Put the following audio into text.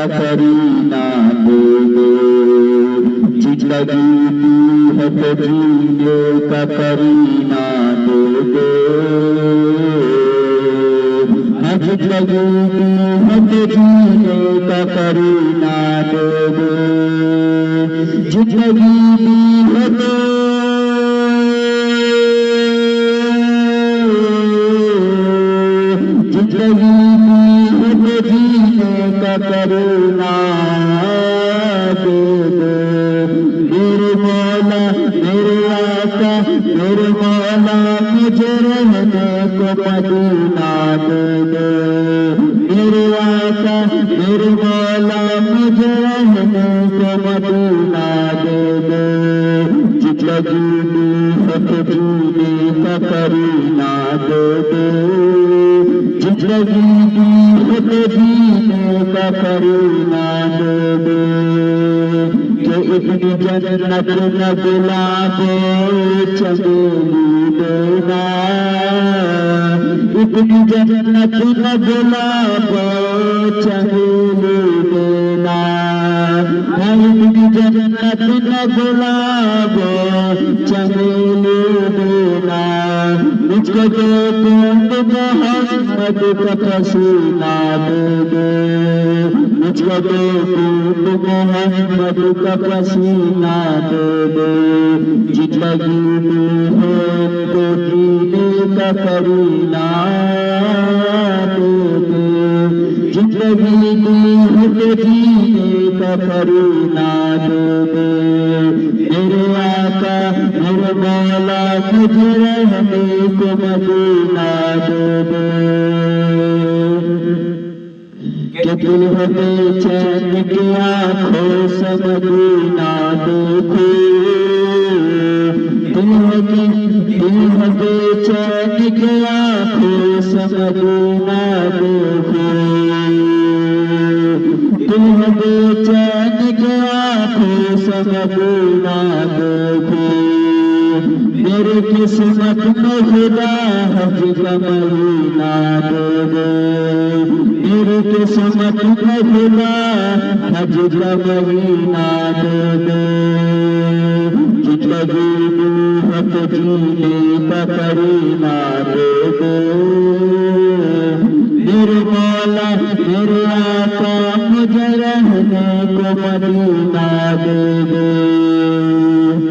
का करीना दे दो, जिंदगी है तो जीने का करीना दे दो, जिंदगी है तो जीने का करीना दे दो, जिंदगी है तो जिंदगी है जीने का करुणा दे दो, मेरे मौला मेरे आका मेरे मौला मुझे रहने को मदीना दे दो, मेरे आका मेरे मौला मुझे रहने को मदीना दे दो, जिंदगी है तो जीने का करुणा दे दो, जिंदगी है तो जीने का करुणा दे दो, कि इतनी जन्नत न गुलाबो चमेली देना, इतनी जन्नत न गुलाबो चमेली देना, इतनी जन्नत न गुलाबो चमेली देना, मुझको तो मोहम्मद का पसीना दे दो, मुझको तो मोहम्मद का पसीना दे दो, जिंदगी है तो जीने का करीना दे दो, जिंदगी है तो जीने का करीना दे दो, मेरे आका मेरे मौला मुझे रहने को मदीना दे दो, कि दिल है बेचैन की आँखों से मदीना देखो, दिल है बेचैन की आँखों से मदीना देखो, दिल है बेचैन की आँखों से मदीना देखो, मेरी किस्मत में खुदा हज का महीना दे दो, मेरी किस्मत में खुदा हज का महीना दे दो, जिंदगी है तो जीने का करीना दे दो, मेरे मौला मेरे आका मुझे रहने को मदीना दे दो।